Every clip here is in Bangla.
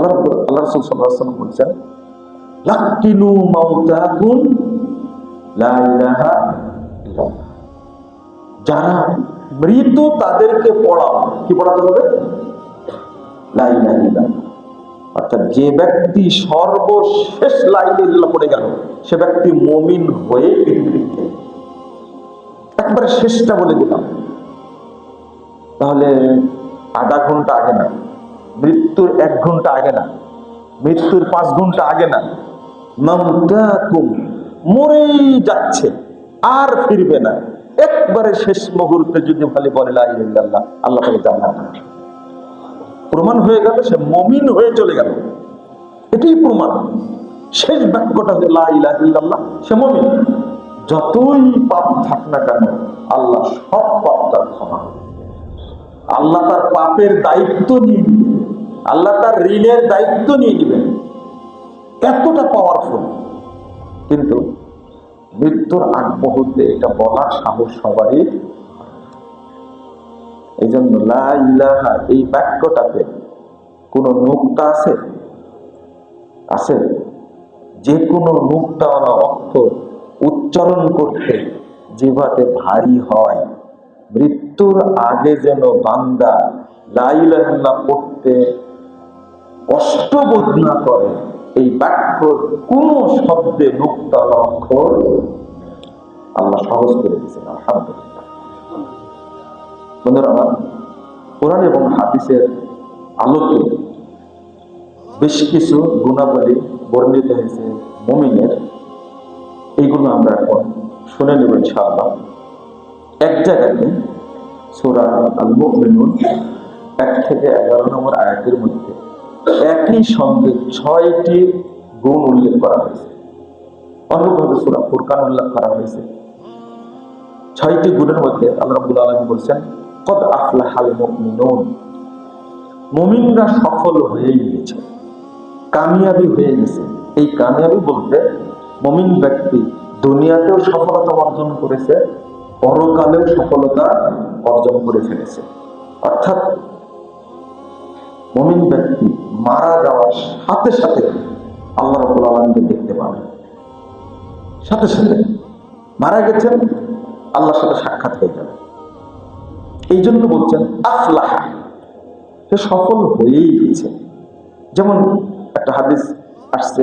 আল্লাহ রাসূল সাল্লাল্লাহু আলাইহি ওয়াসাল্লাম বলেছেন, লাকিনু মাউতাকুম লা ইলাহা ইল্লাল্লাহ। যারা মৃত তাদেরকে পড়াও, কি পড়াতে হবে? লা ইলাহা ইল্লাল্লাহ। অর্থাৎ যে ব্যক্তি সর্বশেষ লা ইলাহা ইল্লাল্লাহ পড়ে গেল, সে ব্যক্তি মুমিন হয়ে পৃথিবীতে একবারে শেষটা বলে দিলাম। তাহলে আধা ঘন্টা আগে না, মৃত্যুর 1 ঘন্টা আগে না, মৃত্যুর 5 ঘন্টা আগে না, মাউতাকুম, মরেই যাচ্ছে আর ফিরবে না, একবারে শেষ মুহূর্তে যদি খালি বলে লা ইলাহা ইল্লাল্লাহ, আল্লাহ তাকে জান্নাত প্রমাণ হয়ে গেল, সে মুমিন হয়ে চলে গেল। এটাই প্রমাণ। শেষ বাক্যটা হলো লা ইলাহা ইল্লাল্লাহ, সে মুমিন। যতই পাপ থাক না কেন, আল্লাহ সব পাপ তার ক্ষমা করবে। আল্লাহ তার পাপের দায়িত্ব নিয়ে নেবেন, আল্লাহ তার ঋণের দায়িত্ব নিয়ে নেবেন। এতটা পাওয়ারফুল। কিন্তু মৃত্যুর আগ মুহূর্তে এটা বলার সাহস সবারই। এই জন্য লা ইলাহা এই বাক্যটাতে কোন নুকতা আছে? আছে? যে কোনো নুকতাওয়ালা অক্ষর উচ্চারণ করতে জিহ্বাতে ভারী হয়, মৃত্যুর আগে যেন বান্দা লা ইলাহা ইল্লাল্লাহ পড়তে কষ্ট বোধ না করে, এই বাক্যর কোন শব্দে নুকতাওয়ালা অক্ষর আল্লাহ সহজ করে দিয়েছেন। আলহামদুলিল্লাহ। বন্ধুরা আমার, কোরআন এবং হাদিসের আলোকে বেশ কিছু গুণাবলী বর্ণিত হয়েছে মুমিনের, এইগুলো আমরা এখন শুনে নেব ইনশাআল্লাহ। এক জায়গাতে সূরা আল মুমিনুন 1 থেকে 11 নম্বর আয়াতের মধ্যে একই সঙ্গে 6টি গুণ উল্লেখ করা হয়েছে। অন্যভাবে সূরা ফুরকান উল্লেখ করা হয়েছে। 6টি গুণের মধ্যে আল্লাহ রাব্বুল আলামিন বলেছেন, কদ আফলাহাল মুমিনুন, মুমিনরা সফল হয়ে গেছে, কামিয়াবি হয়ে গেছে। এই কামিয়াবি বলতে মুমিন ব্যক্তি দুনিয়াতেও সফলতা অর্জন করেছে, পরকালেও সফলতা অর্জন করে ফেলেছে। অর্থাৎ মুমিন ব্যক্তি মারা যাওয়ার সাথে সাথে আল্লাহ রাব্বুল আলামিনকে দেখতে পাবে। সাথে সাথে মারা গেছেন, আল্লাহর সাথে সাক্ষাৎ হয়ে যাবে। এই জন্য বলছেন আফলাহ, সে সফল হয়েই গেছে। যেমন একটা হাদিস আসছে,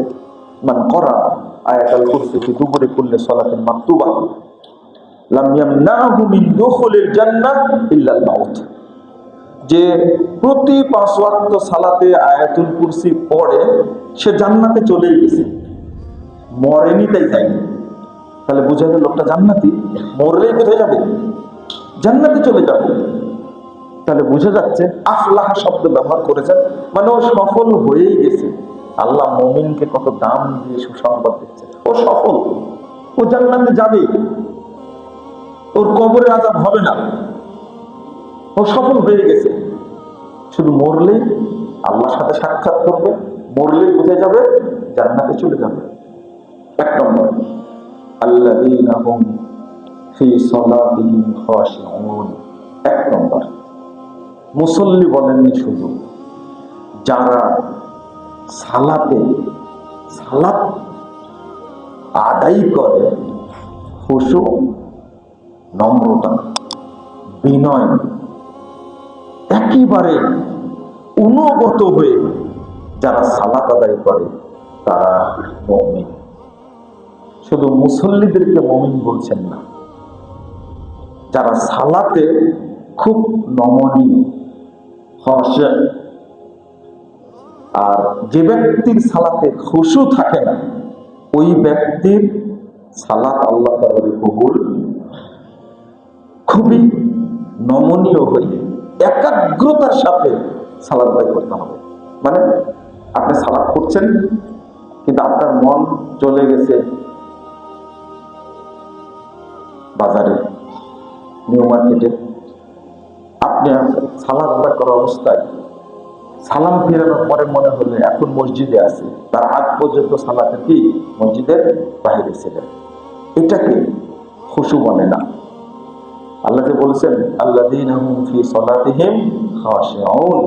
মান করা আয়াতুল কুরসি ফি দুবুরি কুল্লি সালাতিন মাকতুবা লাম ইয়ামনাহু মিন দুখুলিল জান্নাহ ইল্লা আল মাউত। যে প্রতি 5 ওয়াক্ত সালাতে আয়াতুল কুরসি পড়ে সে জান্নাতে চলেই গেছে, মরেনি তাই যায়নি। তাহলে বুঝা গেল লোকটা জান্নাতি, মরলেই কোথায় যাবে? জান্নাতে চলে যাবে। তাহলে বুঝা যাচ্ছে আফলাহ শব্দ ব্যবহার করেছেন মানে ও সফল হয়েই গেছে। আল্লাহ মুমিনকে কত দাম দিয়ে সুসংবাদ দিচ্ছে, ও সফল, ও জান্নাতে যাবে, ওর কবরে আযাব হবে না, ও সফল হয়ে গেছে। শুধু মরলেই আল্লাহর সাথে সাক্ষাৎ করবে, মরলেই কোথায় যাবে? জান্নাতে চলে যাবে। 1 নম্বর, আল্লাযীনা হুম ফি সালাতিহিম খাশিউন। 1 নম্বর, মুসল্লি বলেননি শুধু, যারা সালাত আদায় করে খুশু, নম্রতা, বিনয়, একেবারে অনুগত হয়ে যারা সালাত আদায় করে তারা মুমিন। শুধু মুসল্লিদেরকে মুমিন বলছেন না, যারা সালাতে খুব নমনীয়, খাশি। আর যে ব্যক্তির সালাতে খুশু থাকে না, ওই ব্যক্তির সালাত আল্লাহ তাআলা কবুল। খুবই নমনীয় হয়ে একাগ্রতার সাথে সালাত আদায় করতে হবে। মানে আপনি সালাত করছেন কিন্তু আপনার মন চলে গেছে বাজারে, নিউ মার্কেটে। আপনি সালাত আদায় করা অবস্থায় সালাম ফিরানোর পরে মনে হলো এখন মসজিদে আছে, তার আগ পর্যন্ত সালাতে কি মসজিদের বাইরে ছিলেন, এটাকে খুশু বলে না। আল্লাহ যে বলেছেন আল্লাযীনা হুম ফি সালাতিহিম খাশিউন,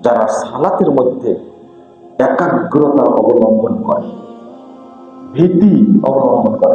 যারা সালাতের মধ্যে একাগ্রতা অবলম্বন করে, ভীতি অবলম্বন করে।